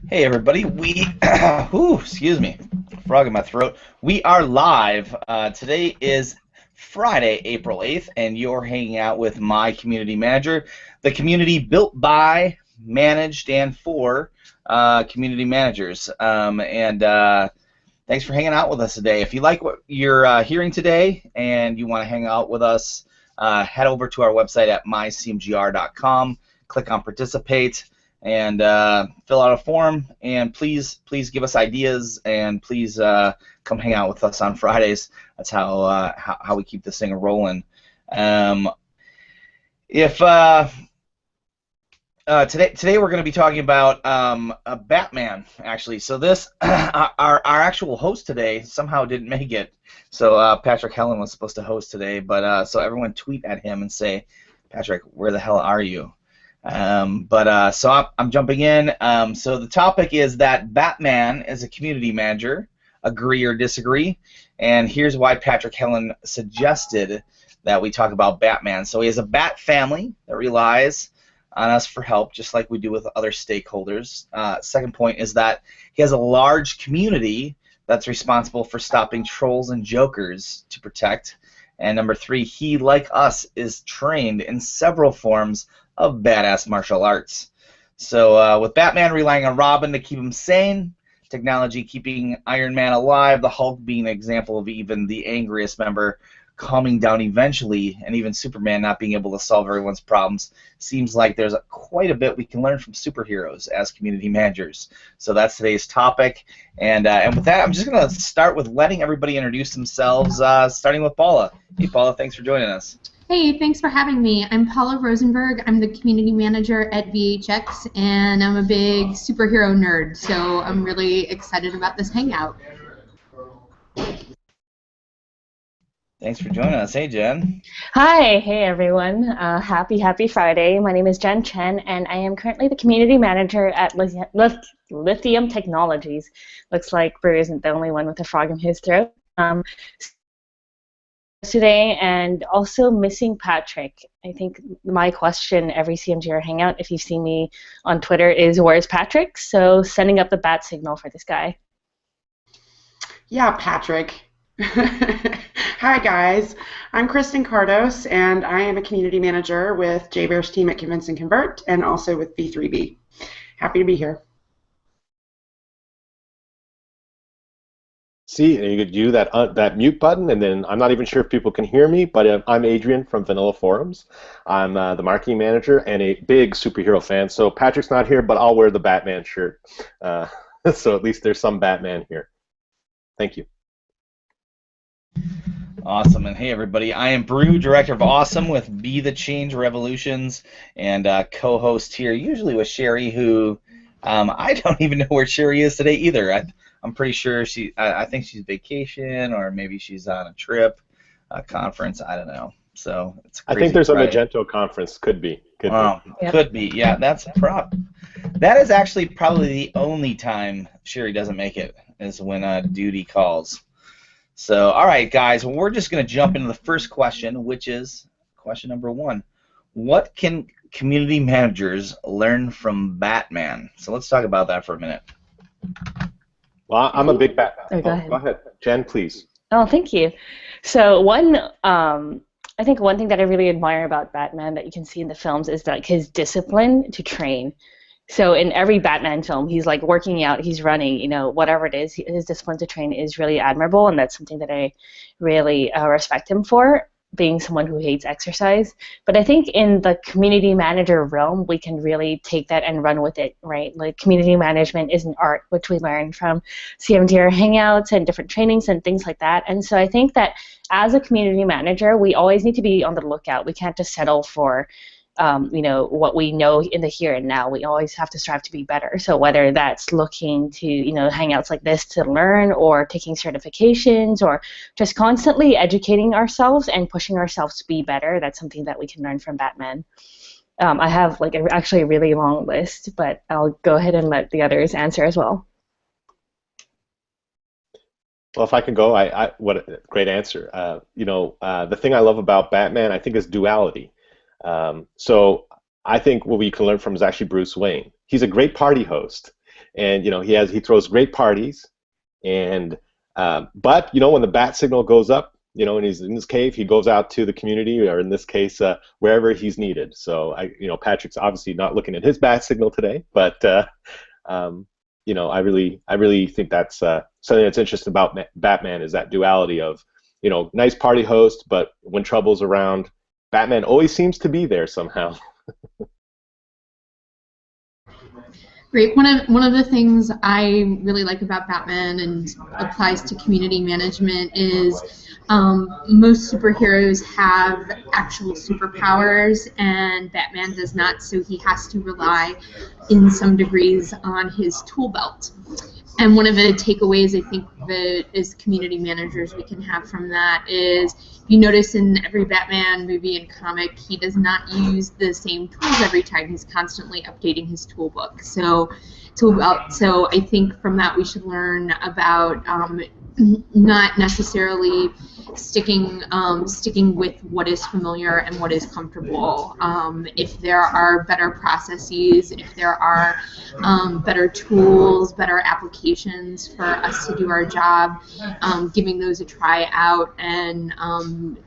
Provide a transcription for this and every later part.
Hey everybody, ooh, excuse me, frog in my throat. We are live. Today is Friday, April 8th, and you're hanging out with my community manager, the community built by, managed, and for community managers. Thanks for hanging out with us today. If you like what you're hearing today and you want to hang out with us, head over to our website at mycmgr.com, click on participate, and fill out a form. And please give us ideas, and please come hang out with us on Fridays. That's how we keep this thing rolling. Um, if Today we're going to be talking about Batman, actually. So this our actual host today somehow didn't make it. So Patrick Hellen was supposed to host today, but so everyone tweet at him and say, Patrick, where the hell are you? So I'm jumping in. So the topic is that Batman is a community manager. Agree or disagree? And here's why Patrick Hellen suggested that we talk about Batman. So he has a bat family that relies on us for help, just like we do with other stakeholders. Second point is that he has a large community that's responsible for stopping trolls and jokers to protect. And number three, he, like us, is trained in several forms of badass martial arts. So with Batman relying on Robin to keep him sane, technology keeping Iron Man alive, the Hulk being an example of even the angriest member calming down eventually, and even Superman not being able to solve everyone's problems, seems like there's quite a bit we can learn from superheroes as community managers. So that's today's topic, and with that, I'm just going to start with letting everybody introduce themselves, starting with Paula. Hey, Paula, thanks for joining us. Hey, thanks for having me. I'm Paula Rosenberg. I'm the community manager at VHX, and I'm a big superhero nerd, so I'm really excited about this hangout. Thanks for joining us. Hey, Jen. Hi, hey everyone. Happy Friday. My name is Jen Chen, and I am currently the community manager at Lithium Technologies. Looks like Brew isn't the only one with a frog in his throat. Today, and also missing Patrick. I think my question every CMGR hangout, if you see me on Twitter, is where's Patrick? So sending up the bat signal for this guy. Yeah, Patrick. Hi guys, I'm Kristen Cardos, and I am a community manager with Jay Bear's team at Convince and Convert, and also with V3B. Happy to be here. See, you could do that mute button, and then I'm not even sure if people can hear me, but I'm Adrian from Vanilla Forums. I'm the marketing manager and a big superhero fan. So Patrick's not here, but I'll wear the Batman shirt. So at least there's some Batman here. Thank you. Awesome, and hey everybody, I am Brew, Director of Awesome with Be the Change Revolutions, and co-host here, usually with Sherry, who I don't even know where Sherry is today either. I'm pretty sure I think she's vacation, or maybe she's on a trip, a conference, I don't know. So it's I think there's Friday. a Magento conference, could be. Could be, yeah, that is actually probably the only time Sherry doesn't make it, is when duty calls. So, all right, guys, well, we're just going to jump into the first question, which is question number one. What can community managers learn from Batman? So let's talk about that for a minute. Well, I'm a big Batman. Go ahead. Jen, please. Oh, thank you. So I think one thing that I really admire about Batman that you can see in the films is like his discipline to train. So in every Batman film, he's like working out, he's running, whatever it is, his discipline to train is really admirable, and that's something that I really respect him for, being someone who hates exercise. But I think in the community manager realm, we can really take that and run with it, right? Like community management is an art, which we learn from CMTR hangouts and different trainings and things like that. And so I think that as a community manager, we always need to be on the lookout. We can't just settle for what we know in the here and now. We always have to strive to be better. So whether that's looking to, hangouts like this to learn, or taking certifications, or just constantly educating ourselves and pushing ourselves to be better, that's something that we can learn from Batman. I have actually a really long list, but I'll go ahead and let the others answer as well. Well, if I can go, what a great answer. The thing I love about Batman, I think, is duality. So I think what we can learn from is actually Bruce Wayne. He's a great party host, and he throws great parties, and but when the bat signal goes up, and he's in his cave, he goes out to the community, or in this case, wherever he's needed. So Patrick's obviously not looking at his bat signal today, but I really think that's something that's interesting about Batman, is that duality of, nice party host, but when trouble's around, Batman always seems to be there somehow. Great. One of the things I really like about Batman and applies to community management is most superheroes have actual superpowers, and Batman does not, so he has to rely in some degrees on his tool belt. And one of the takeaways I think that as community managers we can have from that is, you notice in every Batman movie and comic, he does not use the same tools every time. He's constantly updating his toolbook. So I think from that we should learn about not necessarily sticking with what is familiar and what is comfortable. If there are better processes, if there are better tools, better applications for us to do our job, giving those a try out and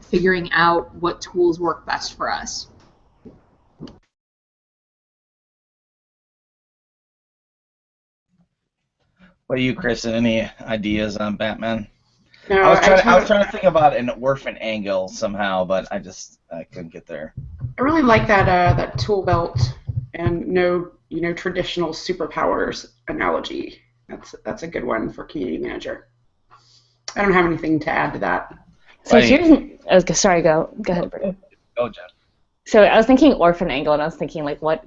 figuring out what tools work best for us. What are you, Kristen? Any ideas on Batman? No, I was trying to think about an orphan angle somehow, but I couldn't get there. I really like that tool belt and no traditional superpowers analogy. That's a good one for community manager. I don't have anything to add to that. So sorry, go ahead, Bert. Go, Jeff. So I was thinking orphan angle, and I was thinking like, what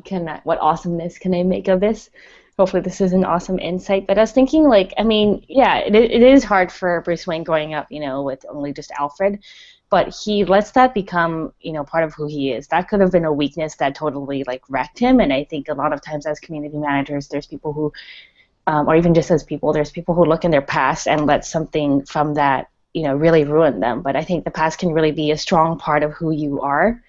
awesomeness can I make of this? Hopefully this is an awesome insight. But I was thinking, it is hard for Bruce Wayne growing up, with only just Alfred, but he lets that become, part of who he is. That could have been a weakness that totally wrecked him. And I think a lot of times as community managers, there's people who, or even just as people, there's people who look in their past and let something from that, really ruin them. But I think the past can really be a strong part of who you are,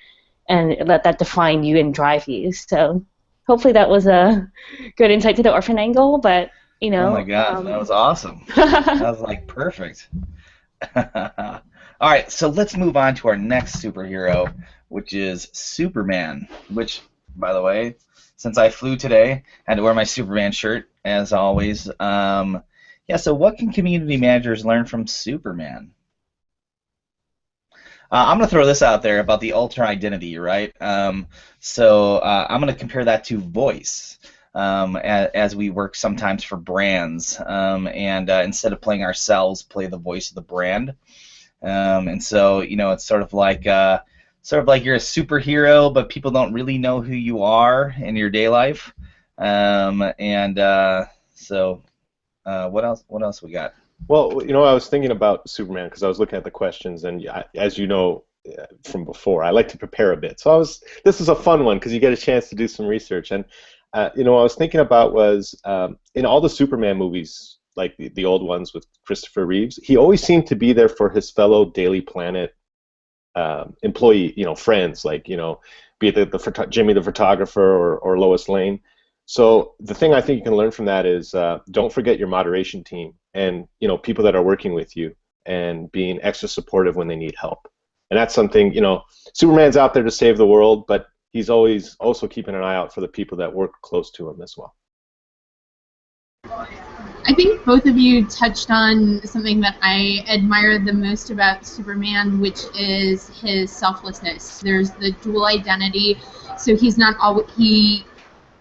and let that define you and drive you. So hopefully that was a good insight to the orphan angle, but, Oh my God, that was awesome. That was, perfect. All right, so let's move on to our next superhero, which is Superman, which, by the way, since I flew today, I had to wear my Superman shirt, as always. So what can community managers learn from Superman? I'm going to throw this out there about the alter identity, right? So I'm going to compare that to voice, as we work sometimes for brands, and instead of playing ourselves, play the voice of the brand. And so it's sort of like you're a superhero, but people don't really know who you are in your day life. So what else we got? Well, I was thinking about Superman because I was looking at the questions, and as you know from before, I like to prepare a bit. So this is a fun one because you get a chance to do some research. And what I was thinking about was in all the Superman movies, like the old ones with Christopher Reeves, he always seemed to be there for his fellow Daily Planet employee, friends, be it Jimmy the photographer or Lois Lane. So the thing I think you can learn from that is don't forget your moderation team and people that are working with you, and being extra supportive when they need help. And that's something, Superman's out there to save the world, but he's always also keeping an eye out for the people that work close to him as well. I think both of you touched on something that I admire the most about Superman, which is his selflessness. There's the dual identity, so he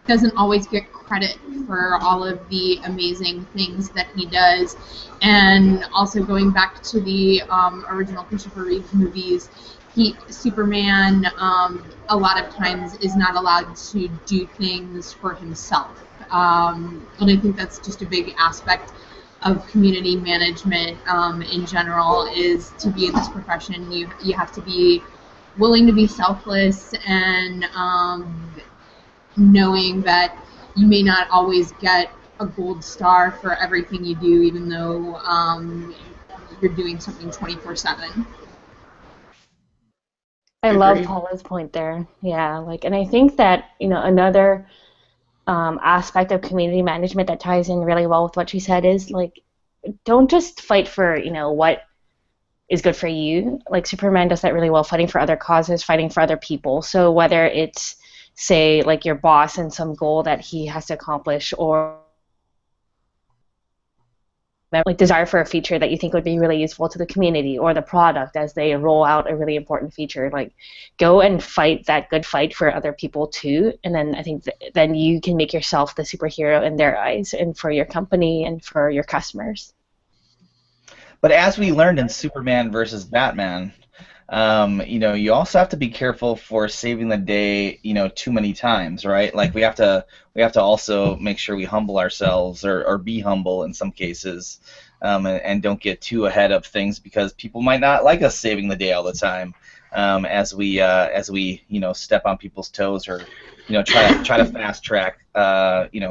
doesn't always get credit for all of the amazing things that he does. And also going back to the original Christopher Reeves movies, Superman a lot of times is not allowed to do things for himself. And I think that's just a big aspect of community management in general, is to be in this profession, you have to be willing to be selfless, and knowing that you may not always get a gold star for everything you do, even though you're doing something 24/7. I love Paula's point there. Yeah, and I think that, another aspect of community management that ties in really well with what she said is like, don't just fight for, what is good for you. Like Superman does that really well, fighting for other causes, fighting for other people. So whether it's, say, like your boss and some goal that he has to accomplish, or like desire for a feature that you think would be really useful to the community or the product as they roll out a really important feature, like go and fight that good fight for other people too. And then I think then you can make yourself the superhero in their eyes and for your company and for your customers. But as we learned in Superman versus Batman, you also have to be careful for saving the day, too many times, right? Like we have to also make sure we humble ourselves or be humble in some cases, and don't get too ahead of things because people might not like us saving the day all the time, as we step on people's toes or try to fast track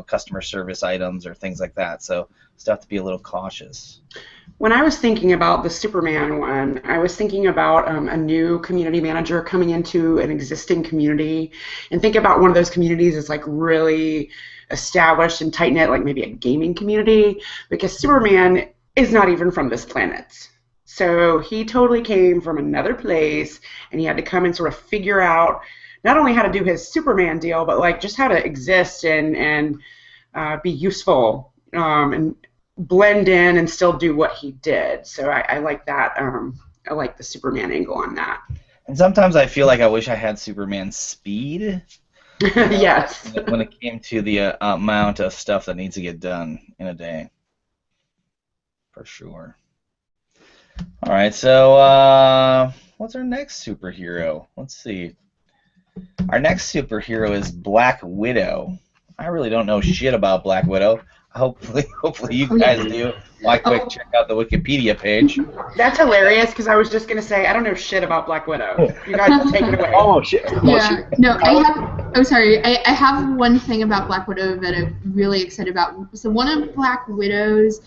customer service items or things like that. So still have to be a little cautious. When I was thinking about the Superman one, I was thinking about a new community manager coming into an existing community, and think about one of those communities that's like really established and tight-knit, like maybe a gaming community, because Superman is not even from this planet. So he totally came from another place, and he had to come and sort of figure out not only how to do his Superman deal, but like just how to exist and be useful, and blend in and still do what he did. So I like that. I like the Superman angle on that. And sometimes I feel like I wish I had Superman's speed. Yes. When it came to the amount of stuff that needs to get done in a day. For sure. All right, so what's our next superhero? Let's see. Our next superhero is Black Widow. I really don't know shit about Black Widow. Hopefully you guys do. Why quick check out the Wikipedia page. That's hilarious because I was just gonna say I don't know shit about Black Widow. You guys take it away. Oh shit. Yeah. No, I have one thing about Black Widow that I'm really excited about. So one of Black Widow's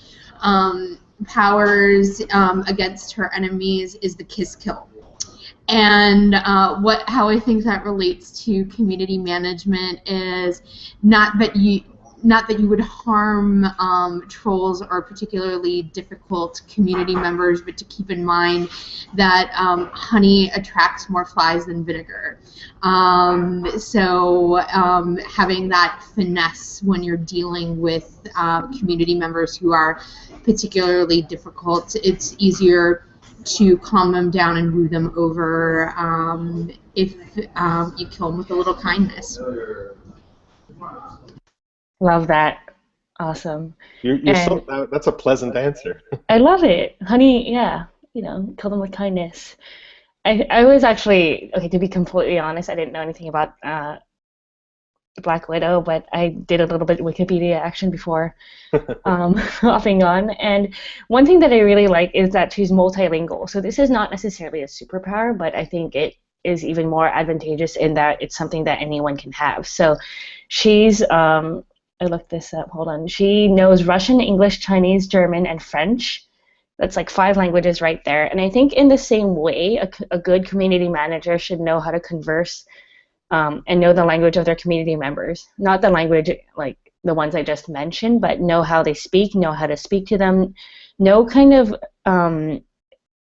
powers against her enemies is the Kiss Kill. And how I think that relates to community management is not that you would harm trolls or particularly difficult community members, but to keep in mind that honey attracts more flies than vinegar. So having that finesse when you're dealing with community members who are particularly difficult, it's easier to calm them down and woo them over if you kill them with a little kindness. Love that. Awesome. That's a pleasant answer. I love it. Honey, yeah, kill them with kindness. I was actually, okay, to be completely honest, I didn't know anything about Black Widow, but I did a little bit of Wikipedia action before hopping on. And one thing that I really like is that she's multilingual. So this is not necessarily a superpower, but I think it is even more advantageous in that it's something that anyone can have. So she's, I looked this up, hold on. She knows Russian, English, Chinese, German, and French. That's like 5 languages right there. And I think in the same way, a good community manager should know how to converse and know the language of their community members. Not the language like the ones I just mentioned, but know how they speak, know how to speak to them, know kind of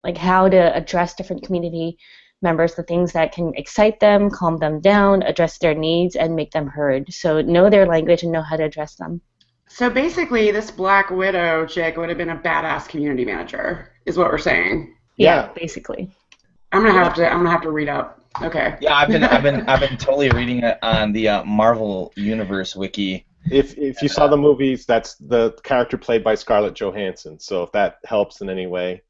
like how to address different community members, the things that can excite them, calm them down, address their needs, and make them heard. So know their language and know how to address them. So basically, this Black Widow chick would have been a badass community manager, is what we're saying. Yeah, basically. I'm gonna have to read up. Okay. Yeah, I've been totally reading it on the Marvel Universe wiki. If you saw the movies, that's the character played by Scarlett Johansson. So if that helps in any way.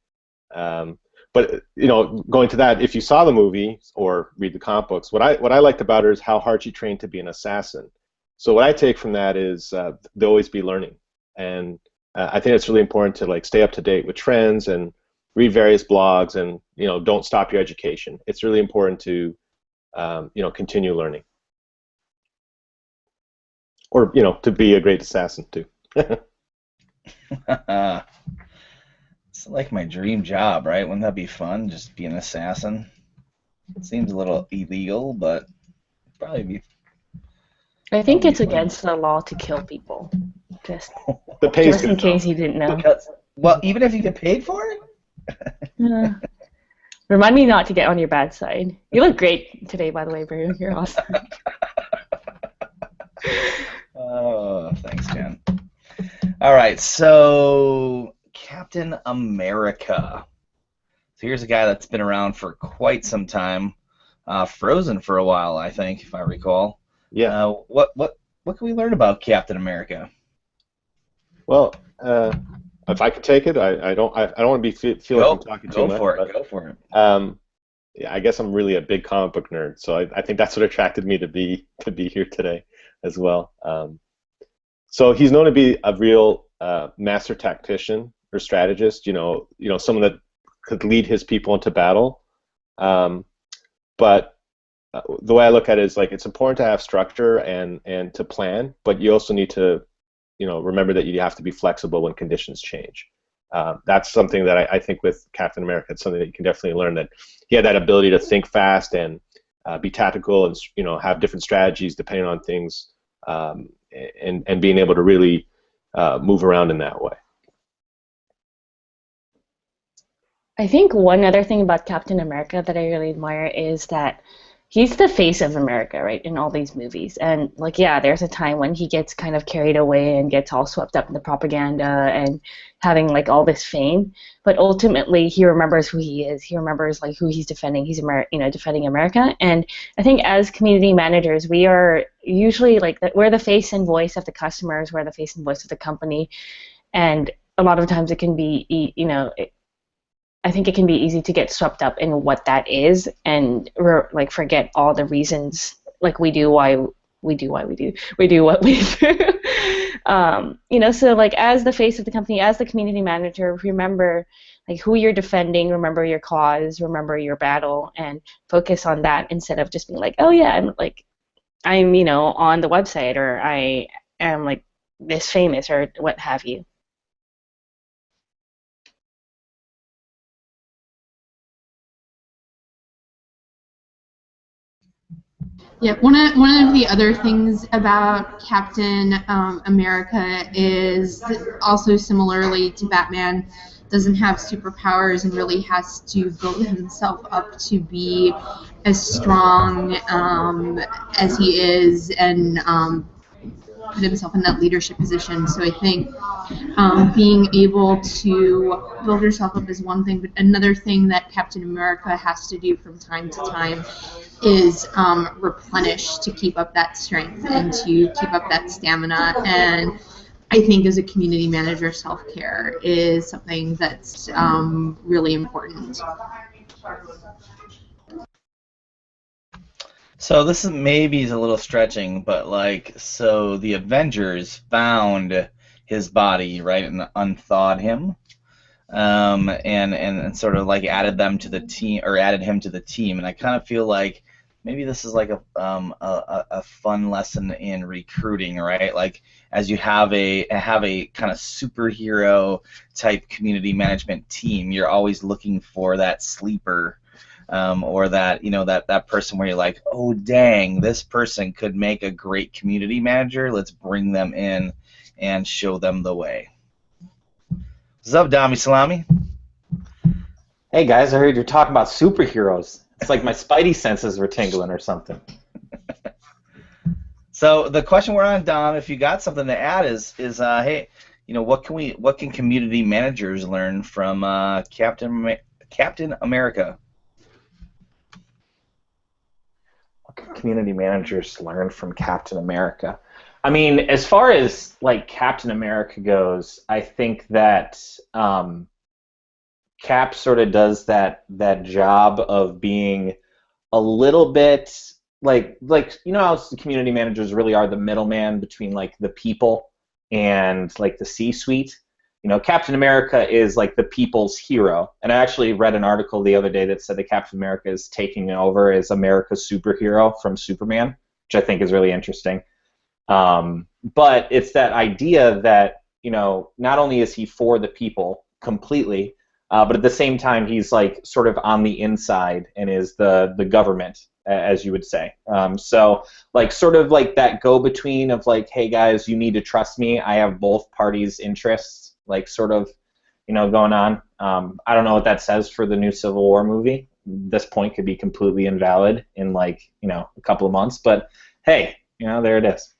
But going to that, if you saw the movie or read the comic books, what I liked about her is how hard she trained to be an assassin. So what I take from that is they'll always be learning, and I think it's really important to like stay up to date with trends and read various blogs, and don't stop your education. It's really important to continue learning, or to be a great assassin too. It's like my dream job, right? Wouldn't that be fun? Just be an assassin. It seems a little illegal, but probably be. I think it's against the law to kill people. Just, The pay's just in good, though. case you didn't know. Well, even if you get paid for it? Yeah. Remind me not to get on your bad side. You look great today, by the way, Brew. You're awesome. Oh, thanks, Jen. All right, so Captain America. So here's a guy that's been around for quite some time, frozen for a while, I think, if I recall. Yeah. What can we learn about Captain America? Well, if I could take it, I don't want to feel like I'm talking too much. Go for it. Yeah, I guess I'm really a big comic book nerd, so I think that's what attracted me to be here today as well. So he's known to be a real master tactician or strategist. Someone that could lead his people into battle. But the way I look at it is like it's important to have structure and to plan, but you also need to remember that you have to be flexible when conditions change. That's something that I think with Captain America, it's something that you can definitely learn, that he had that ability to think fast and be tactical and have different strategies depending on things, and being able to really move around in that way. I think one other thing about Captain America that I really admire is that he's the face of America, right, in all these movies. And, like, yeah, there's a time when he gets kind of carried away and gets all swept up in the propaganda and having, like, all this fame. But ultimately, he remembers who he is. He remembers, like, who he's defending. He's, defending America. And I think as community managers, we are usually, like, we're the face and voice of the customers. We're the face and voice of the company. And a lot of times it can be, I think it can be easy to get swept up in what that is and forget all the reasons we do what we do. So like as the face of the company, as the community manager, remember like who you're defending, remember your cause, remember your battle, and focus on that instead of just being like, oh yeah, I'm on the website, or I am like this famous, or what have you. Yeah, one of the other things about Captain America is also similarly to Batman, doesn't have superpowers and really has to build himself up to be as strong as he is, and put himself in that leadership position. So I think being able to build yourself up is one thing, but another thing that Captain America has to do from time to time is replenish to keep up that strength and to keep up that stamina. And I think as a community manager, self-care is something that's really important. So this is maybe a little stretching, but so the Avengers found his body, right, and unthawed him, and sort of like added him to the team, and I kind of feel like maybe this is like a fun lesson in recruiting, right? Like as you have a kind of superhero type community management team, you're always looking for that sleeper. Or that that person where you're like, oh dang, this person could make a great community manager. Let's bring them in and show them the way. What's up, Dami Salami? Hey guys, I heard you're talking about superheroes. It's like my spidey senses were tingling or something. So the question we're on, Dom, if you got something to add, is hey, what can community managers learn from Captain America? Community managers learn from Captain America. I mean, as far as like Captain America goes, I think that Cap sort of does that job of being a little bit like how the community managers really are the middleman between like the people and like the C-suite. Captain America is like the people's hero. And I actually read an article the other day that said that Captain America is taking over as America's superhero from Superman, which I think is really interesting. But it's that idea that, not only is he for the people completely, but at the same time, he's like sort of on the inside and is the government, as you would say. So like sort of like that go-between of like, hey guys, you need to trust me. I have both parties' interests, like sort of, going on. I don't know what that says for the new Civil War movie. This point could be completely invalid in like, a couple of months, but hey, there it is.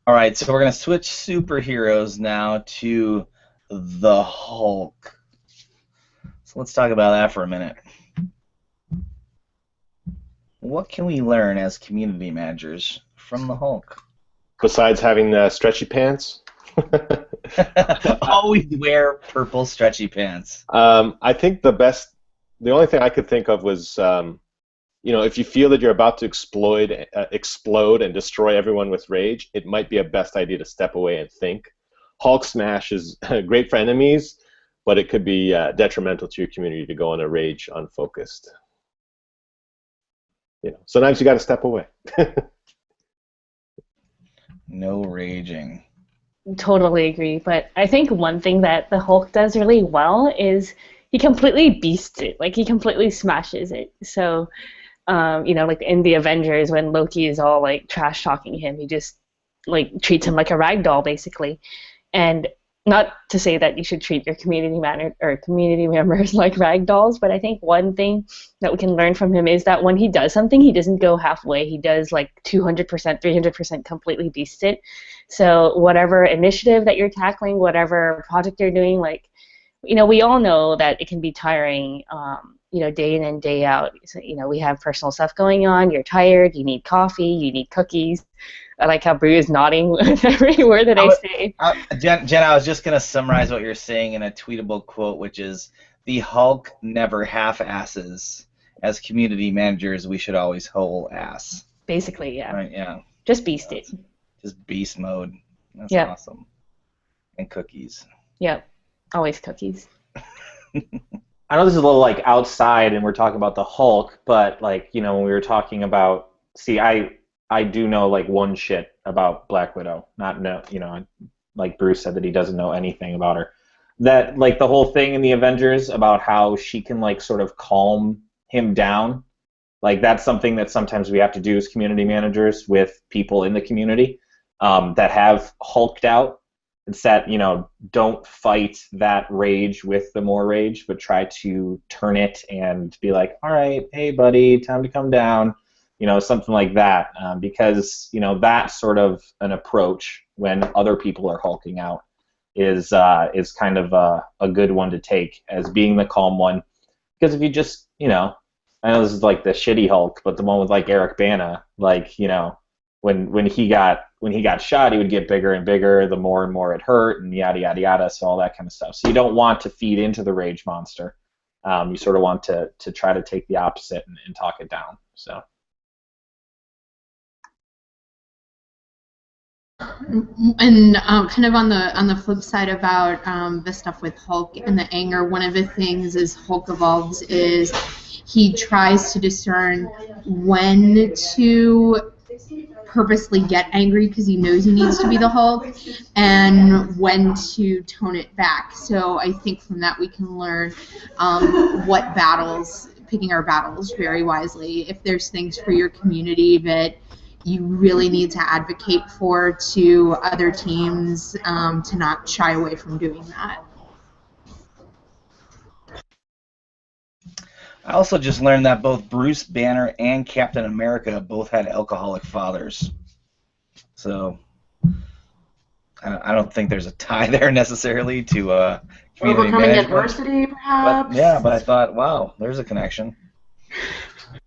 All right, so we're going to switch superheroes now to the Hulk. So let's talk about that for a minute. What can we learn as community managers from the Hulk? Besides having stretchy pants? Always wear purple stretchy pants. I think the only thing I could think of was, if you feel that you're about to explode and destroy everyone with rage, it might be a best idea to step away and think. Hulk smash is great for enemies, but it could be detrimental to your community to go on a rage unfocused. Sometimes you got to step away. No raging. Totally agree. But I think one thing that the Hulk does really well is he completely beasts it. Like, he completely smashes it. So, like in the Avengers, when Loki is all like trash talking him, he just like treats him like a rag doll, basically. And not to say that you should treat your community members like rag dolls, but I think one thing that we can learn from him is that when he does something, he doesn't go halfway. He does like 200%, 300% completely beast it. So whatever initiative that you're tackling, whatever project you're doing, like, we all know that it can be tiring, day in and day out. So, we have personal stuff going on. You're tired. You need coffee. You need cookies. I like how Brie is nodding with every word that I say. Jen, I was just going to summarize what you're saying in a tweetable quote, which is, the Hulk never half-asses. As community managers, we should always whole ass. Basically, yeah. Right, yeah. Just beast it. Just beast mode. That's awesome. And cookies. Yep. Always cookies. I know this is a little like outside and we're talking about the Hulk, but like, when we were talking about, I do know like one shit about Black Widow. Like Bruce said that he doesn't know anything about her. That like the whole thing in the Avengers about how she can like sort of calm him down. Like that's something that sometimes we have to do as community managers with people in the community that have hulked out. It's that, don't fight that rage with the more rage, but try to turn it and be like, all right, hey buddy, time to come down. Something like that, because that sort of an approach when other people are hulking out is kind of a good one to take as being the calm one. Because if you just, I know this is like the shitty Hulk, but the one with like Eric Bana, like when he got shot, he would get bigger and bigger the more and more it hurt, and yada yada yada, so all that kind of stuff. So you don't want to feed into the rage monster. You sort of want to try to take the opposite and talk it down. So. And kind of on the flip side about the stuff with Hulk and the anger, one of the things as Hulk evolves is he tries to discern when to purposely get angry because he knows he needs to be the Hulk, and when to tone it back. So I think from that we can learn picking our battles very wisely. If there's things for your community that you really need to advocate for to other teams, to not shy away from doing that. I also just learned that both Bruce Banner and Captain America both had alcoholic fathers. So I don't think there's a tie there necessarily to community overcoming management. adversity, perhaps. But I thought, wow, there's a connection.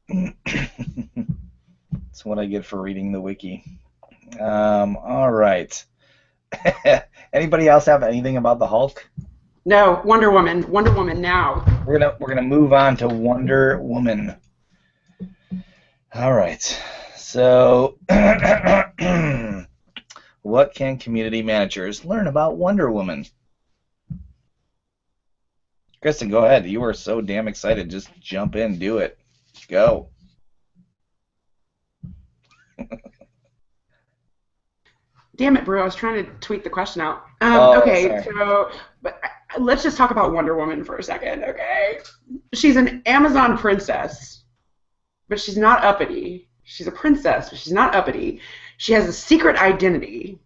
That's what I get for reading the wiki. All right. Anybody else have anything about the Hulk? No, Wonder Woman. Wonder Woman now. We're gonna move on to Wonder Woman. All right. So, what can community managers learn about Wonder Woman? Kristen, go ahead. You were so damn excited. Just jump in, do it. Go. Damn it, bro! I was trying to tweet the question out. Oh, Okay, sorry. so but let's just talk about Wonder Woman for a second, okay? She's an Amazon princess, but she's not uppity. She's a princess, but she's not uppity. She has a secret identity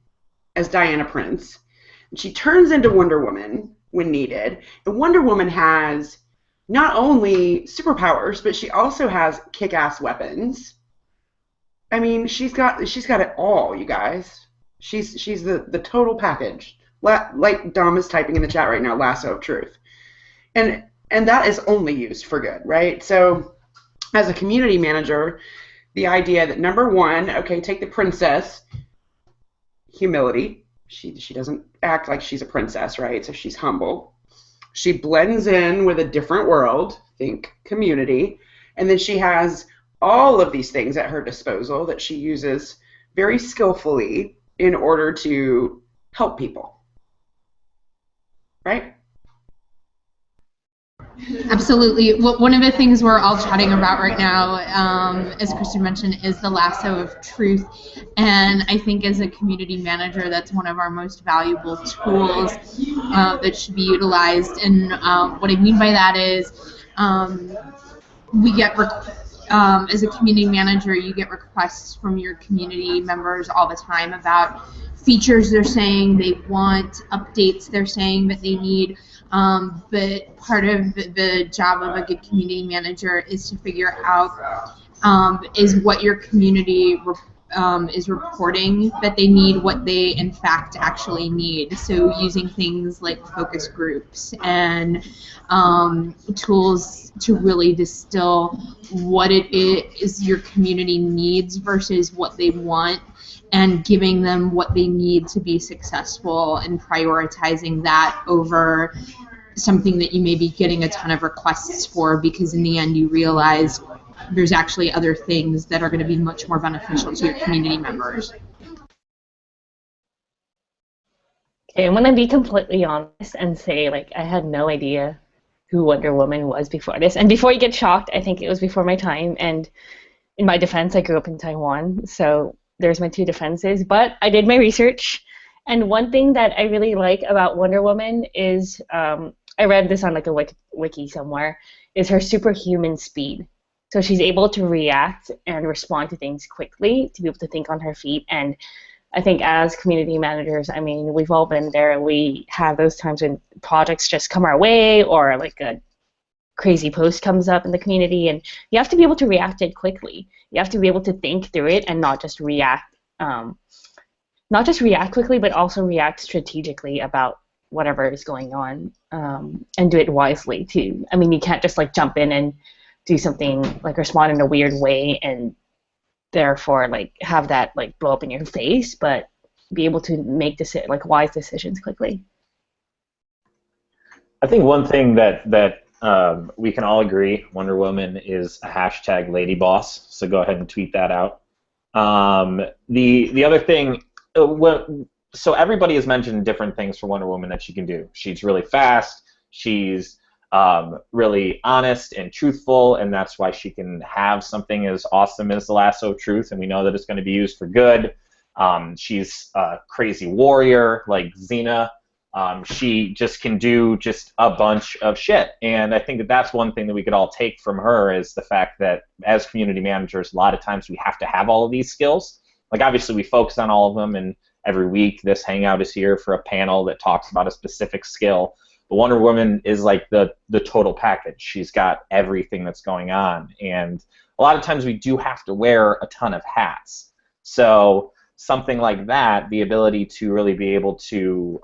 as Diana Prince. And she turns into Wonder Woman when needed. And Wonder Woman has not only superpowers, but she also has kick-ass weapons. I mean, she's got it all, you guys. She's the total package. Like Dom is typing in the chat right now, lasso of truth. And that is only used for good, right? So as a community manager, the idea that number one, okay, take the princess, humility. She doesn't act like she's a princess, right? So she's humble. She blends in with a different world, think community, and then she has all of these things at her disposal that she uses very skillfully in order to help people. Right? Absolutely. One of the things we're all chatting about right now, as Kristen mentioned, is the lasso of truth. And I think as a community manager, that's one of our most valuable tools that should be utilized. And what I mean by that is we get, as a community manager, you get requests from your community members all the time about features they're saying they want, updates they're saying that they need. But part of the job of a good community manager is to figure out is what your community is reporting that they need, what they in fact actually need. So using things like focus groups and tools to really distill what it is your community needs versus what they want, and giving them what they need to be successful, and prioritizing that over something that you may be getting a ton of requests for, because in the end you realize there's actually other things that are going to be much more beneficial to your community members. Okay, I'm going to be completely honest and say, like, I had no idea who Wonder Woman was before this. And before you get shocked, I think it was before my time. And in my defense, I grew up in Taiwan, so there's my two defenses. But I did my research. And one thing that I really like about Wonder Woman is, I read this on like a wiki somewhere, is her superhuman speed. So she's able to react and respond to things quickly, to be able to think on her feet. And I think as community managers, I mean, we've all been there. We have those times when projects just come our way, or like a crazy post comes up in the community, and you have to be able to react to it quickly. You have to be able to think through it and not just react quickly, but also react strategically about whatever is going on, and do it wisely too. I mean, you can't just like jump in and do something, like respond in a weird way and therefore like have that like blow up in your face, but be able to make like wise decisions quickly. I think one thing that we can all agree, Wonder Woman is a hashtag lady boss, so go ahead and tweet that out. The other thing, so everybody has mentioned different things for Wonder Woman that she can do. She's really fast, she's really honest and truthful, and that's why she can have something as awesome as the lasso of truth, and we know that it's going to be used for good. She's a crazy warrior like Xena. She just can do just a bunch of shit, and I think that that's one thing that we could all take from her, is the fact that as community managers, a lot of times we have to have all of these skills. Like, obviously we focus on all of them, and every week this hangout is here for a panel that talks about a specific skill. But Wonder Woman is like the total package. She's got everything that's going on, and a lot of times we do have to wear a ton of hats. So something like that, the ability to really be able to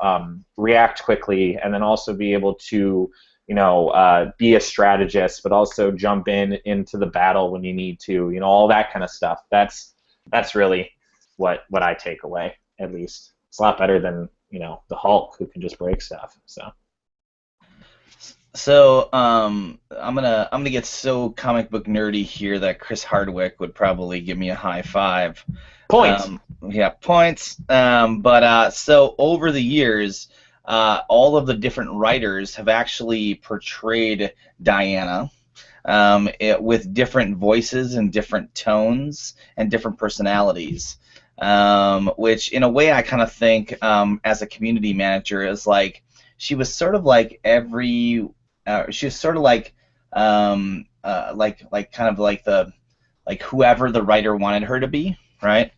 react quickly, and then also be able to, you know, be a strategist, but also jump into the battle when you need to, you know, all that kind of stuff. That's really what I take away, at least. It's a lot better than, you know, the Hulk, who can just break stuff. So I'm gonna get so comic book nerdy here that Chris Hardwick would probably give me a high five. Points. Yeah, points. So over the years, all of the different writers have actually portrayed Diana with different voices and different tones and different personalities. which in a way I kind of think as a community manager is like she was sort of like she was sort of like kind of like the like whoever the writer wanted her to be, right?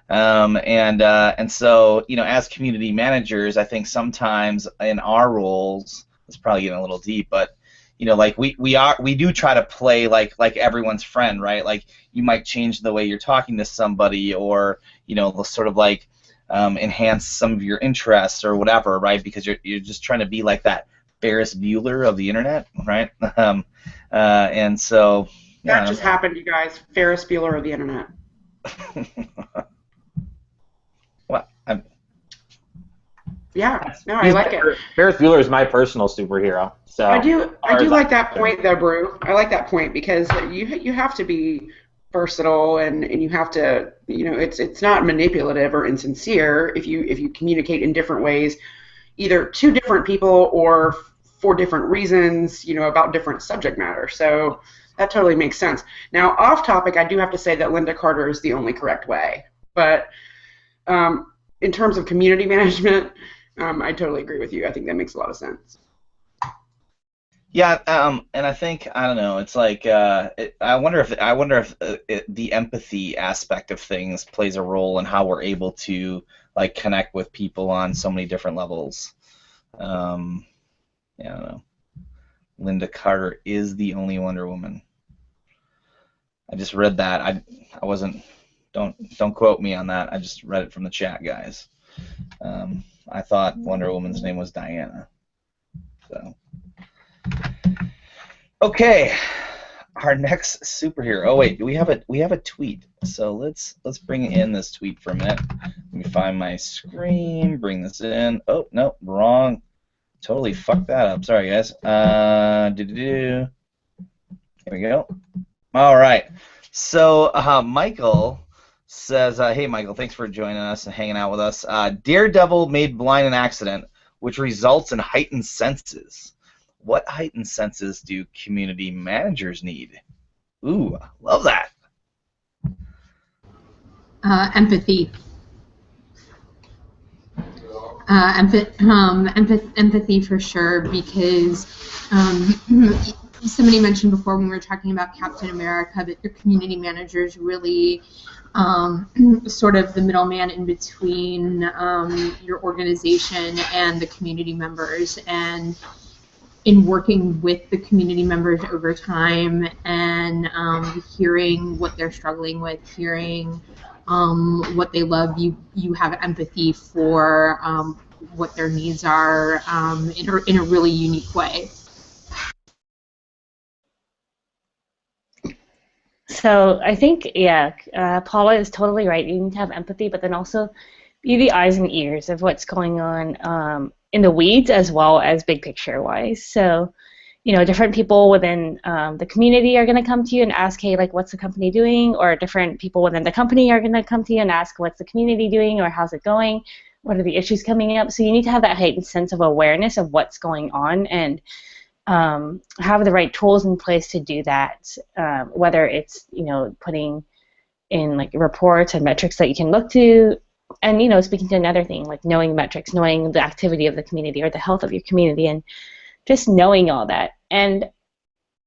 And so as community managers, I think sometimes in our roles, it's probably getting a little deep, but like we do try to play like everyone's friend, right? Like you might change the way you're talking to somebody, or sort of like enhance some of your interests or whatever, right? Because you're just trying to be like that Ferris Bueller of the internet, right? And so That just happened, you guys. Ferris Bueller of the internet. Well, Yeah, no, I like it. Ferris Bueller is my personal superhero. So I do like that point though, Brew. I like that point because you have to be versatile and you have to it's not manipulative or insincere if you communicate in different ways, either to different people or for different reasons, about different subject matter. So that totally makes sense. Now, off topic, I do have to say that Linda Carter is the only correct way. But in terms of community management, I totally agree with you. I think that makes a lot of sense. Yeah, and I think I don't know. It's like I wonder if the empathy aspect of things plays a role in how we're able to like connect with people on so many different levels. Yeah, I don't know. Linda Carter is the only Wonder Woman. I just read that. I wasn't. Don't quote me on that. I just read it from the chat, guys. I thought Wonder Woman's name was Diana. So. Okay, our next superhero. Oh wait, we have a tweet. So let's bring in this tweet for a minute. Let me find my screen. Bring this in. Oh no, wrong. Totally fucked that up. Sorry guys. Here we go. All right. So Michael says, "Hey Michael, thanks for joining us and hanging out with us. Daredevil made blind an accident, which results in heightened senses. What heightened senses do community managers need?" Ooh, love that. Empathy. Empathy for sure, because somebody mentioned before when we were talking about Captain America that your community manager is really sort of the middleman in between your organization and the community members, and in working with the community members over time and hearing what they're struggling with, hearing what they love, you have empathy for what their needs are in a really unique way. So I think, yeah, Paula is totally right. You need to have empathy, but then also be the eyes and ears of what's going on in the weeds as well as big picture wise. So, different people within the community are going to come to you and ask, hey, like, what's the company doing? Or different people within the company are going to come to you and ask, what's the community doing? Or how's it going? What are the issues coming up? So you need to have that heightened sense of awareness of what's going on and have the right tools in place to do that, whether it's putting in like reports and metrics that you can look to, and speaking to another thing like knowing metrics, knowing the activity of the community or the health of your community, and just knowing all that. And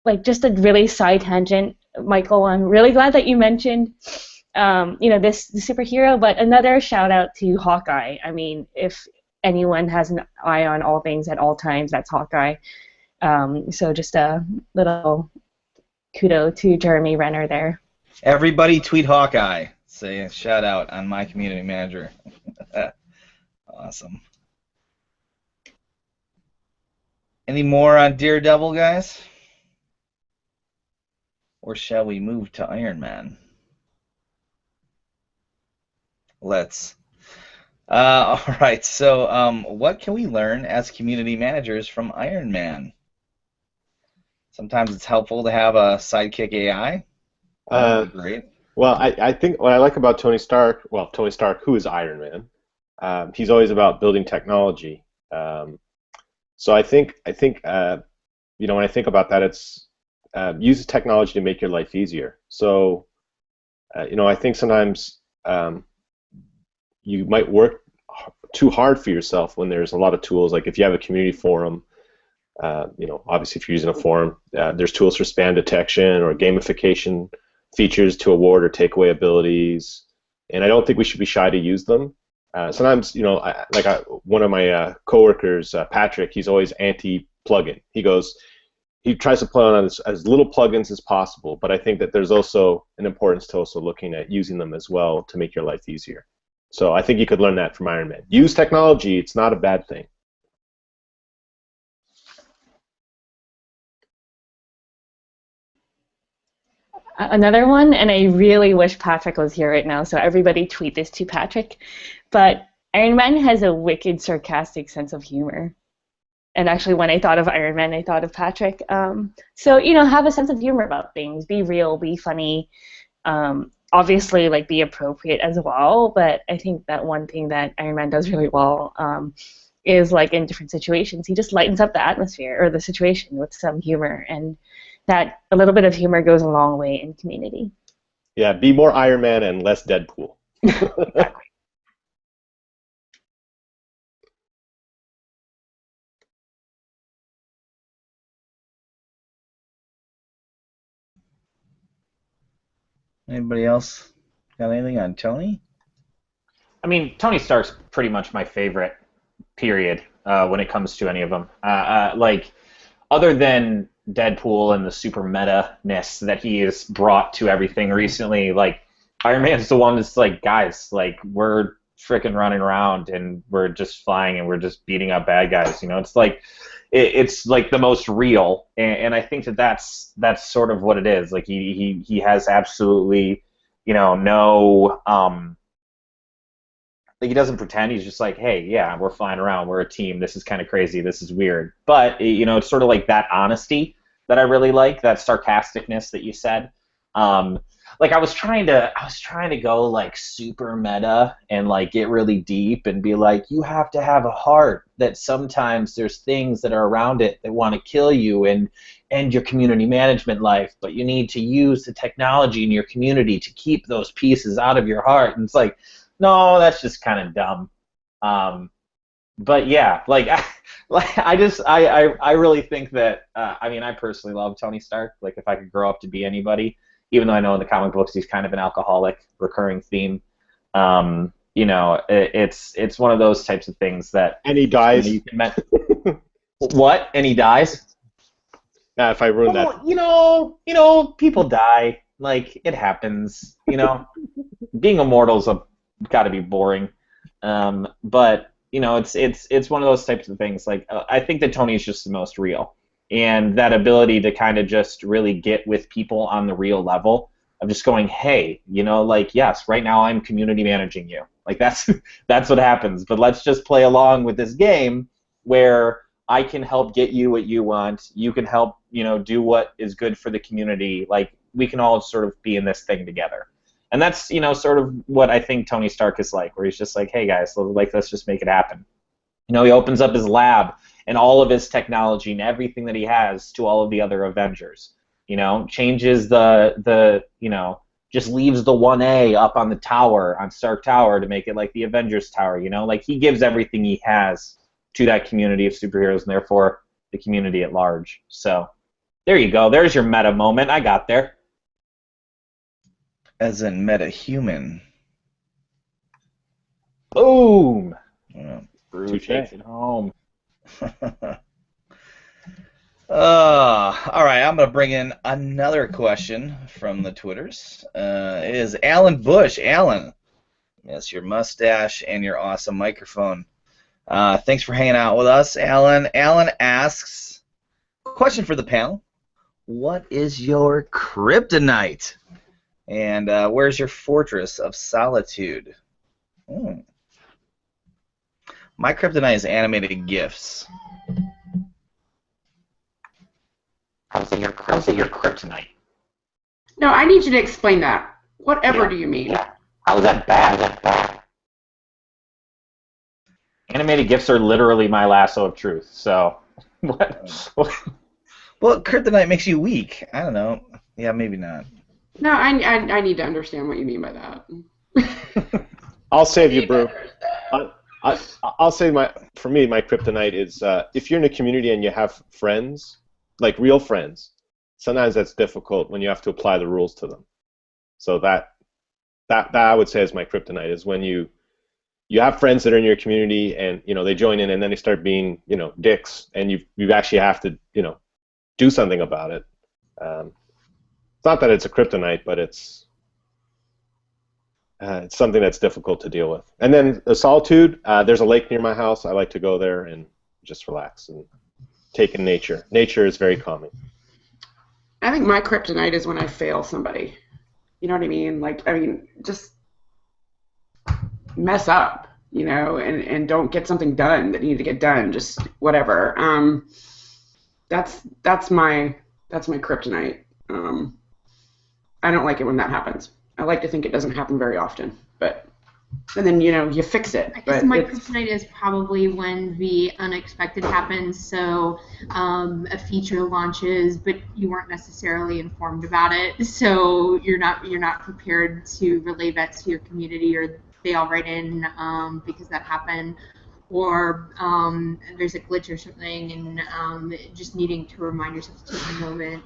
like just a really side tangent, Michael, I'm really glad that you mentioned this superhero, but another shout out to Hawkeye. I mean, if anyone has an eye on all things at all times, that's Hawkeye. So just a little kudo to Jeremy Renner there. Everybody tweet Hawkeye. Say a shout out on my community manager. Awesome. Any more on Daredevil, guys? Or shall we move to Iron Man? Let's. All right, so what can we learn as community managers from Iron Man? Sometimes it's helpful to have a sidekick AI. That would be great. Well, I think what I like about Tony Stark, who is Iron Man, he's always about building technology. So I think when I think about that, it's use technology to make your life easier. So I think sometimes you might work too hard for yourself when there's a lot of tools. Like if you have a community forum, obviously if you're using a forum, there's tools for spam detection or gamification features to award or take away abilities, and I don't think we should be shy to use them. Sometimes, one of my coworkers, Patrick, he's always anti-plugin. He tries to play on as little plugins as possible, but I think that there's also an importance to also looking at using them as well to make your life easier. So I think you could learn that from Iron Man. Use technology; it's not a bad thing. Another one, and I really wish Patrick was here right now, so everybody tweet this to Patrick, but Iron Man has a wicked sarcastic sense of humor. And actually, when I thought of Iron Man, I thought of Patrick. So, have a sense of humor about things. Be real, be funny. Obviously, be appropriate as well, but I think that one thing that Iron Man does really well is, in different situations, he just lightens up the atmosphere or the situation with some humor, and that a little bit of humor goes a long way in community. Yeah, be more Iron Man and less Deadpool. Exactly. Anybody else got anything on Tony? I mean, Tony Stark's pretty much my favorite, period, when it comes to any of them. Other than Deadpool and the super meta-ness that he has brought to everything recently, Iron Man's the one that's guys, we're freaking running around and we're just flying and we're just beating up bad guys. It's the most real, and I think that's sort of what it is. He has absolutely, no. He doesn't pretend. He's just hey, yeah, we're flying around. We're a team. This is kind of crazy. This is weird. But, it's sort of that honesty that I really like, that sarcasticness that you said. I was trying to go super meta and get really deep and be you have to have a heart, that sometimes there's things that are around it that want to kill you and end your community management life, but you need to use the technology in your community to keep those pieces out of your heart. And it's no, that's just kind of dumb. But yeah, I really think that, I personally love Tony Stark. If I could grow up to be anybody, even though I know in the comic books he's kind of an alcoholic, recurring theme. It's one of those types of things that. And he dies. What? And he dies? Yeah, if I ruin that. People die. It happens. Being immortal's got to be boring. But it's one of those types of things. I think that Tony is just the most real. And that ability to kind of just really get with people on the real level of just going, hey, yes, right now I'm community managing you. That's what happens. But let's just play along with this game where I can help get you what you want. You can help, do what is good for the community. We can all sort of be in this thing together. And that's, sort of what I think Tony Stark is where he's just hey, guys, let's just make it happen. He opens up his lab and all of his technology and everything that he has to all of the other Avengers. Changes the just leaves the 1A up on the tower, on Stark Tower, to make it like the Avengers Tower, he gives everything he has to that community of superheroes and therefore the community at large. So there you go. There's your meta moment. I got there. As in meta-human. Boom! Yeah. Brew takes it home. All right, I'm going to bring in another question from the Twitters. It is Alan Bush. Alan, yes, your mustache and your awesome microphone. Thanks for hanging out with us, Alan. Alan asks, question for the panel, what is your kryptonite? And where's your fortress of solitude? My kryptonite is animated GIFs. How's it your kryptonite? No, I need you to explain that. Whatever do you mean? Yeah. How is that bad? Animated GIFs are literally my lasso of truth, so... what? Well, kryptonite makes you weak. I don't know. Yeah, maybe not. No, I need to understand what you mean by that. I'll save you, Brew. I'll say for me, my kryptonite is if you're in a community and you have friends, like real friends, sometimes that's difficult when you have to apply the rules to them. So that I would say is my kryptonite, is when you have friends that are in your community and they join in and then they start being dicks, and you actually have to do something about it. It's not that it's a kryptonite, but it's something that's difficult to deal with. And then the solitude. There's a lake near my house. I like to go there and just relax and take in nature. Nature is very calming. I think my kryptonite is when I fail somebody. You know what I mean? Just mess up, and don't get something done that you need to get done. Just whatever. That's my kryptonite. I don't like it when that happens. I like to think it doesn't happen very often, and then you fix it. I guess my kryptonite is probably when the unexpected happens. So a feature launches, but you weren't necessarily informed about it. So you're not prepared to relay that to your community, or they all write in because that happened, or there's a glitch or something, and just needing to remind yourself to take a moment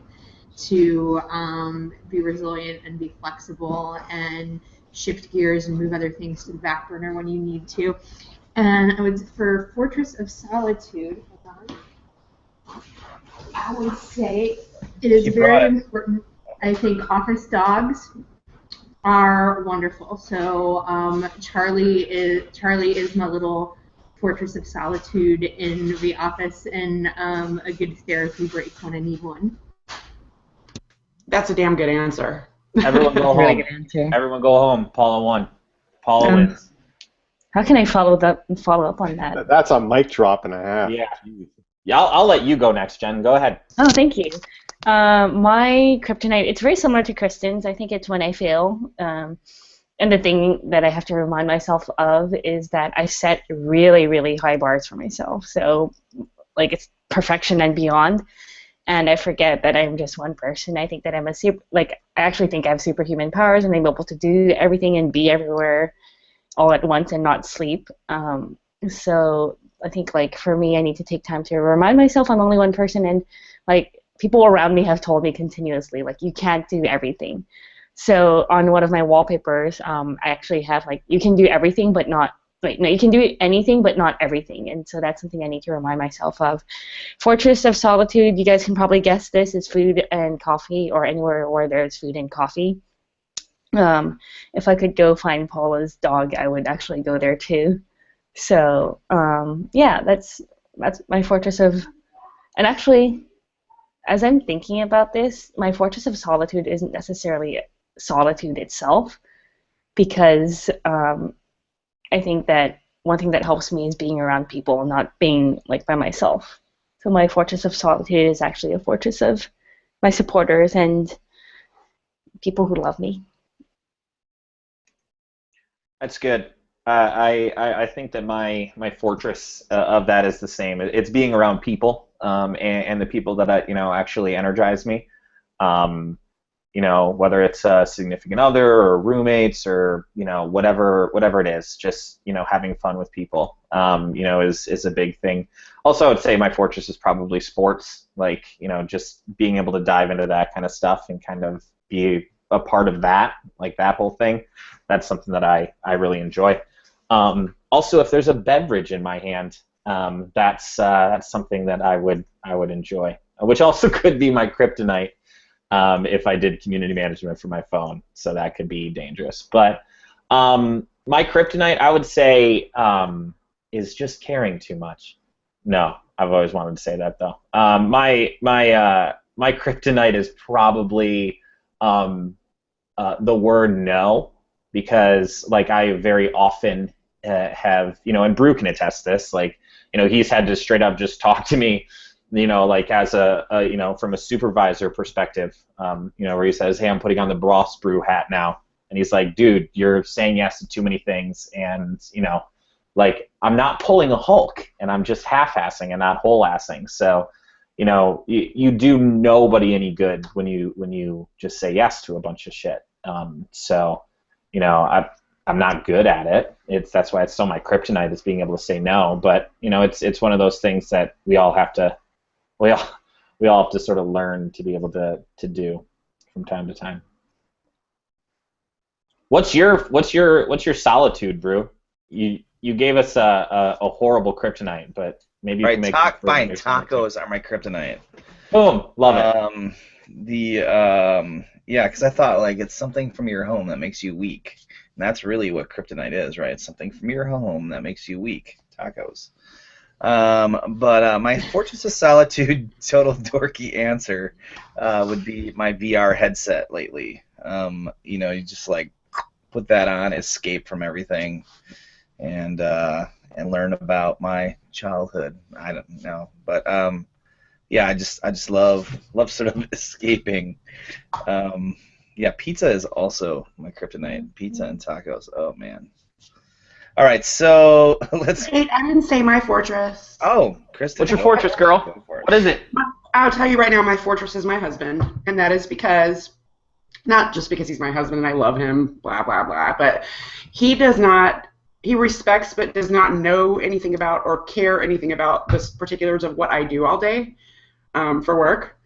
to be resilient and be flexible and shift gears and move other things to the back burner when you need to. And for Fortress of Solitude, I would say it is very important. I think office dogs are wonderful. So Charlie is my little Fortress of Solitude in the office, and a good therapy break when I need one. That's a damn good answer. Everyone go home. Really good answer. Everyone go home. Paula won. Paula wins. How can I follow up on that? That's a mic drop and a half. Yeah. I'll let you go next, Jen. Go ahead. Oh, thank you. My kryptonite, it's very similar to Kristen's. I think it's when I fail. And the thing that I have to remind myself of is that I set really, really high bars for myself. So, it's perfection and beyond. And I forget that I'm just one person. I think that I actually think I have superhuman powers, and I'm able to do everything and be everywhere all at once and not sleep. So I think, for me, I need to take time to remind myself I'm only one person, and, people around me have told me continuously, you can't do everything. So on one of my wallpapers, I actually have, you can do everything, but not, no, you can do anything, but not everything. And so that's something I need to remind myself of. Fortress of Solitude, you guys can probably guess this, is food and coffee, or anywhere where there's food and coffee. If I could go find Paula's dog, I would actually go there too. So, that's my Fortress of, and actually, as I'm thinking about this, my Fortress of Solitude isn't necessarily solitude itself, because I think that one thing that helps me is being around people, not being by myself. So my Fortress of Solitude is actually a fortress of my supporters and people who love me. That's good. I think that my fortress of that is the same. It's being around people, and the people that actually energize me. Whether it's a significant other or roommates or whatever it is, just having fun with people is a big thing. Also, I would say my fortress is probably sports, just being able to dive into that kind of stuff and kind of be a part of that, that whole thing. That's something that I really enjoy. Also, if there's a beverage in my hand, that's something that I would enjoy, which also could be my kryptonite. If I did community management for my phone, so that could be dangerous. But my kryptonite, I would say, is just caring too much. No, I've always wanted to say that though. My kryptonite is probably the word no, because I very often have, and Brew can attest this, he's had to straight up just talk to me, as a from a supervisor perspective, where he says, hey, I'm putting on the Bros Brew hat now. And he's like, dude, you're saying yes to too many things. And, I'm not pulling a Hulk, and I'm just half-assing and not whole-assing. So, you do nobody any good when you just say yes to a bunch of shit. So, I'm not good at it. That's why it's so my kryptonite is being able to say no. But it's one of those things that we all we all have to sort of learn to be able to do from time to time. What's your solitude, Brew? You gave us a horrible kryptonite, but maybe you can make fine. Tacos are my kryptonite. Boom, love it. Yeah, because I thought like it's something from your home that makes you weak. And that's really what kryptonite is, right? It's something from your home that makes you weak. Tacos. But my Fortress of Solitude total dorky answer would be my VR headset lately. You just like put that on, escape from everything, and learn about my childhood. I don't know, but yeah, I just love sort of escaping. Yeah, pizza is also my kryptonite. Pizza and tacos. Oh man. All right, so let's. Wait, I didn't say my fortress. Oh, Kristen. What's your fortress, girl? What is it? I'll tell you right now, my fortress is my husband, and that is because, not just because he's my husband and I love him, blah, blah, blah, but he respects but does not know anything about or care anything about the particulars of what I do all day for work.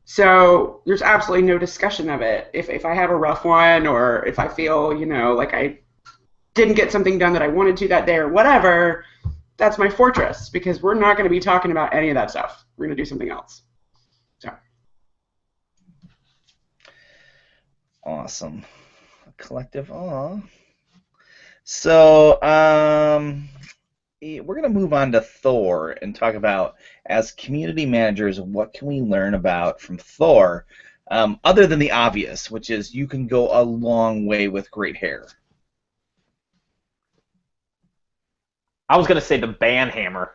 So there's absolutely no discussion of it. If I have a rough one or if I feel, like I didn't get something done that I wanted to that day or whatever, that's my fortress, because we're not going to be talking about any of that stuff. We're going to do something else. So. Awesome. Collective awe. So we're going to move on to Thor and talk about, as community managers, what can we learn about from Thor, other than the obvious, which is you can go a long way with great hair. I was going to say the band hammer,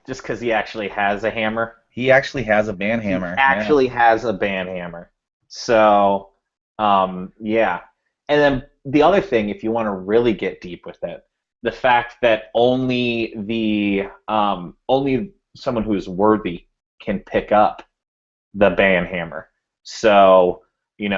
just because he actually has a hammer. He actually has a band hammer. He actually has a band hammer. So, yeah. And then the other thing, if you want to really get deep with it, the fact that only someone who's worthy can pick up the band hammer. So, you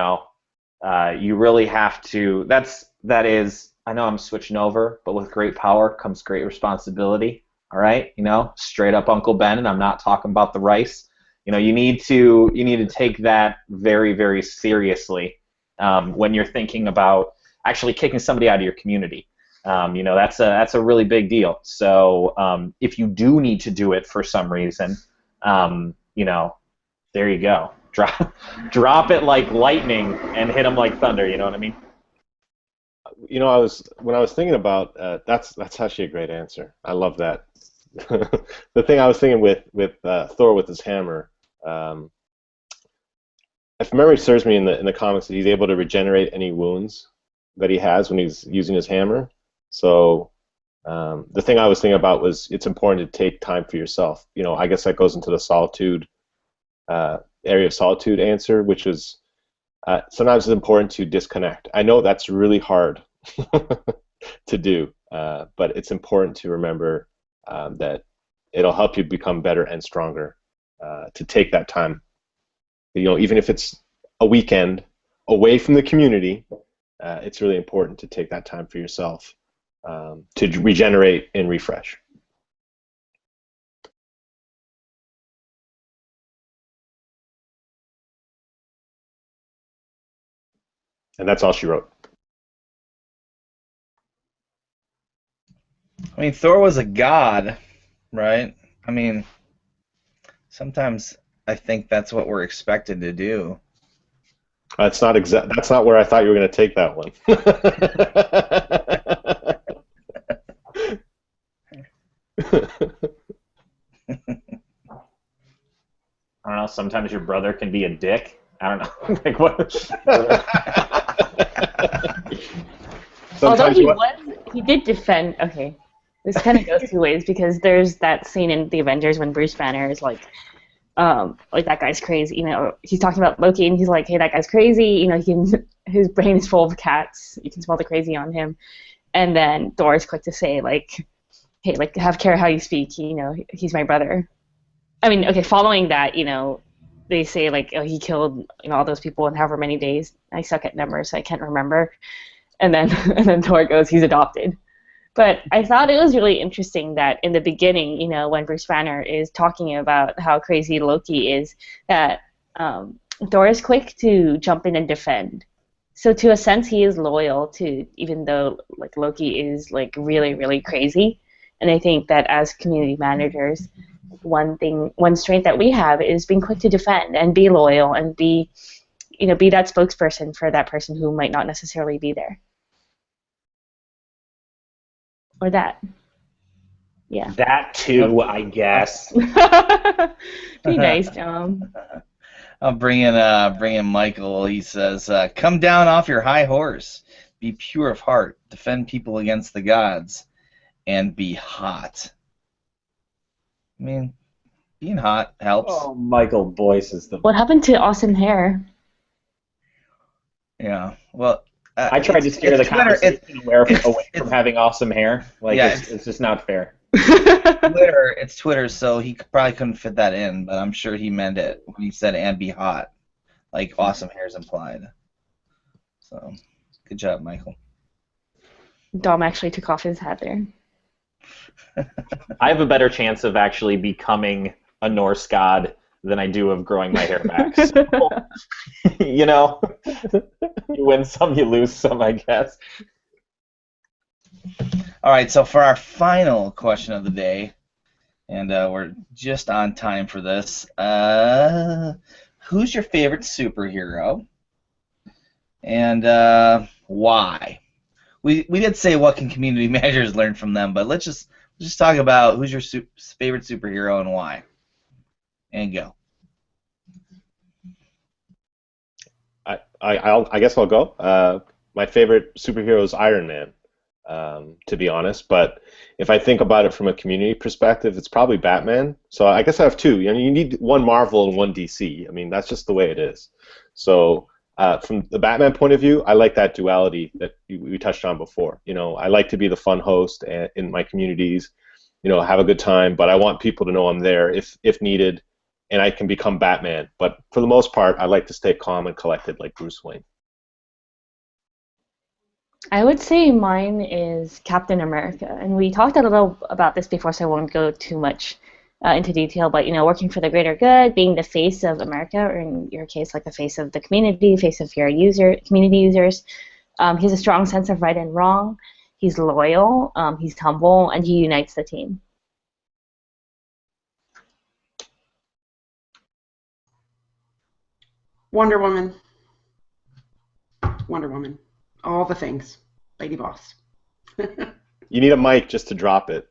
really have to. That is. I know I'm switching over, but with great power comes great responsibility. All right, straight up Uncle Ben, and I'm not talking about the rice. You need to take that very, very seriously when you're thinking about actually kicking somebody out of your community. That's a really big deal. So if you do need to do it for some reason, there you go. Drop it like lightning and hit them like thunder. You know what I mean? When I was thinking about that's actually a great answer. I love that. The thing I was thinking with Thor with his hammer, if memory serves me in the comics, that he's able to regenerate any wounds that he has when he's using his hammer. So the thing I was thinking about was it's important to take time for yourself. I guess that goes into the solitude area of solitude answer, which is. Sometimes it's important to disconnect. I know that's really hard to do, but it's important to remember that it'll help you become better and stronger to take that time. Even if it's a weekend away from the community, it's really important to take that time for yourself to regenerate and refresh. And that's all she wrote. I mean, Thor was a god, right? I mean, sometimes I think that's what we're expected to do. That's not That's not where I thought you were going to take that one. I don't know. Sometimes your brother can be a dick. I don't know. Like what? Although he did defend. Okay, this kind of goes two ways, because there's that scene in the Avengers when Bruce Banner is like that guy's crazy. He's talking about Loki and he's like, hey, that guy's crazy. His brain is full of cats. You can smell the crazy on him. And then Thor is quick to say like, hey, like have care how you speak. He's my brother. I mean, okay. Following that, they say like, oh, he killed all those people in however many days. I suck at numbers, so I can't remember. and then and then Thor goes, he's adopted. But I thought it was really interesting that in the beginning, when Bruce Banner is talking about how crazy Loki is, that Thor is quick to jump in and defend. So to a sense, he is loyal to, even though like Loki is like really, really crazy. And I think that as community managers, one strength that we have is being quick to defend and be loyal and be that spokesperson for that person who might not necessarily be there. Or that. Yeah. That too, I guess. Be nice, Tom. I'll bring in Michael. He says, "Come down off your high horse, be pure of heart, defend people against the gods, and be hot." I mean, being hot helps. Oh, Michael Boyce is the. What happened to awesome hair? Yeah. Well, I tried to steer the conversation away from having awesome hair. Like, yeah, it's just not fair. It's Twitter, so he probably couldn't fit that in, but I'm sure he meant it when he said "and be hot," like awesome hair is implied. So, good job, Michael. Dom actually took off his hat there. I have a better chance of actually becoming a Norse god than I do of growing my hair back. So, you win some, you lose some, I guess. All right, so for our final question of the day, and we're just on time for this, who's your favorite superhero, and why? We did say what can community managers learn from them, but let's just talk about who's your favorite superhero and why. And go. I guess I'll go. My favorite superhero is Iron Man. To be honest, but if I think about it from a community perspective, it's probably Batman. So I guess I have two. You need one Marvel and one DC. I mean, that's just the way it is. So from the Batman point of view, I like that duality that we touched on before. I like to be the fun host in my communities, have a good time, but I want people to know I'm there if needed, and I can become Batman. But for the most part, I like to stay calm and collected like Bruce Wayne. I would say mine is Captain America, and we talked a little about this before, so I won't go too much into detail, but working for the greater good, being the face of America, or in your case, like the face of the community, face of your community users. He has a strong sense of right and wrong. He's loyal, he's humble, and he unites the team. Wonder Woman. All the things. Lady Boss. You need a mic just to drop it.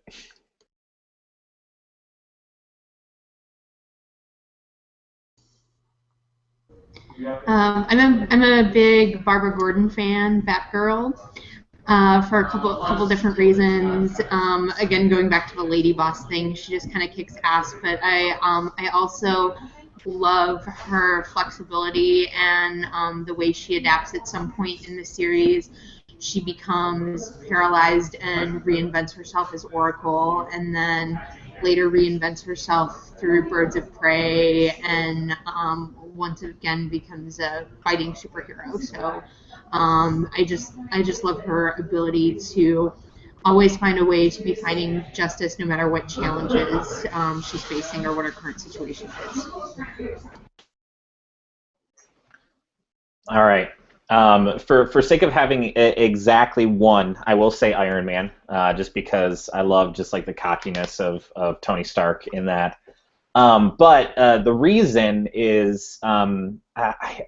I'm a big Barbara Gordon fan, Batgirl, for a couple different reasons. Again, going back to the Lady Boss thing, she just kind of kicks ass. But I also love her flexibility and the way she adapts at some point in the series. She becomes paralyzed and reinvents herself as Oracle, and then later reinvents herself through Birds of Prey, and once again becomes a fighting superhero. So I just love her ability to always find a way to be fighting justice no matter what challenges she's facing or what her current situation is. All right. For sake of having exactly one, I will say Iron Man, just because I love just like the cockiness of Tony Stark in that. But the reason is I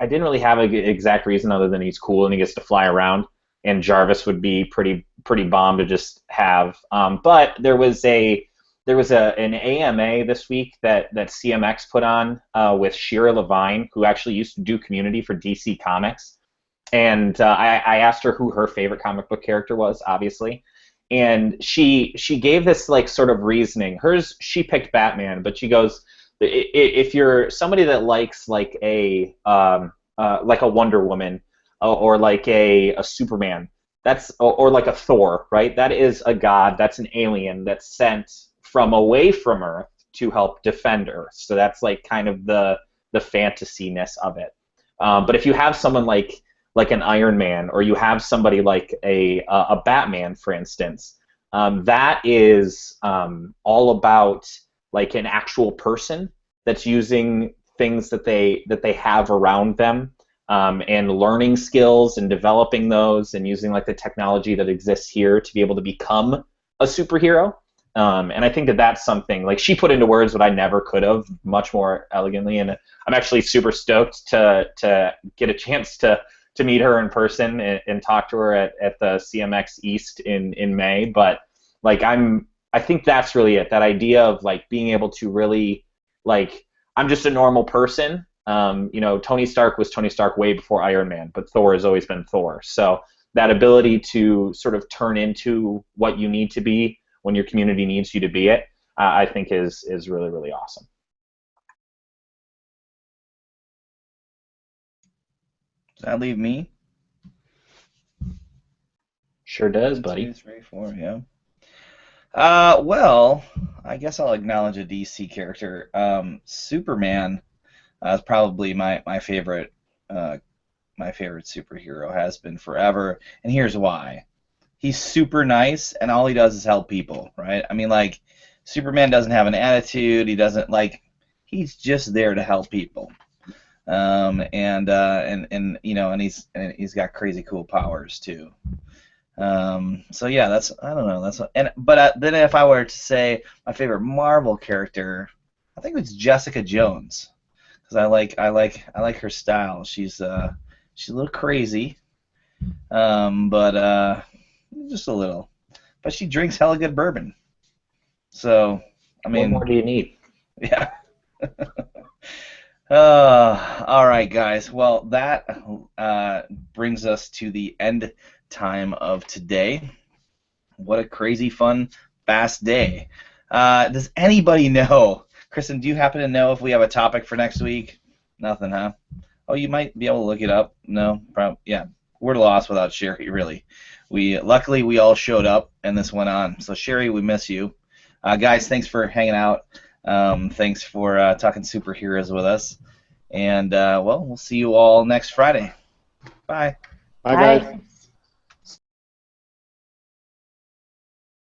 didn't really have an exact reason other than he's cool and he gets to fly around, and Jarvis would be pretty bomb to just have. But there was an AMA this week that CMX put on with Shira Levine, who actually used to do community for DC Comics. And I asked her who her favorite comic book character was, obviously, and she gave this like sort of reasoning. Hers, she picked Batman, but she goes, if you're somebody that likes like a Wonder Woman or like a Superman, or like a Thor, right? That is a god, that's an alien that's sent from away from Earth to help defend Earth. So that's like kind of the fantasy-ness of it. But if you have someone like like an Iron Man, or you have somebody like a Batman, for instance, that is all about like an actual person that's using things that they have around them, and learning skills and developing those and using like the technology that exists here to be able to become a superhero. And I think that that's something like she put into words what I never could have, much more elegantly. And I'm actually super stoked to get a chance to meet her in person and talk to her at the CMX East in May. But like I think that's really it. That idea of like being able to really like, I'm just a normal person. You know, Tony Stark was Tony Stark way before Iron Man, but Thor has always been Thor. So that ability to sort of turn into what you need to be when your community needs you to be it, I think is really, really awesome. Does that leave me? Sure does, buddy. 2, 3, 4, yeah. Well, I guess I'll acknowledge a DC character. Superman is probably my favorite superhero, has been forever, and here's why. He's super nice, and all he does is help people, right? I mean, like, Superman doesn't have an attitude. He doesn't like. He's just there to help people, and you know, and he's got crazy cool powers too. So yeah, that's, I don't know, but then if I were to say my favorite Marvel character, I think it's Jessica Jones, because I like her style. She's a little crazy, but just a little. But she drinks hella good bourbon. So, I mean, what more do you need? Yeah. All right, guys. Well, that brings us to the end time of today. What a crazy, fun, fast day. Does anybody know? Kristen, do you happen to know if we have a topic for next week? Nothing, huh? Oh, you might be able to look it up. No? Yeah. We're lost without Sherry, really. Luckily, we all showed up, and this went on. So, Sherry, we miss you. Guys, thanks for hanging out. Thanks for talking superheroes with us. And, well, we'll see you all next Friday. Bye. Bye, guys.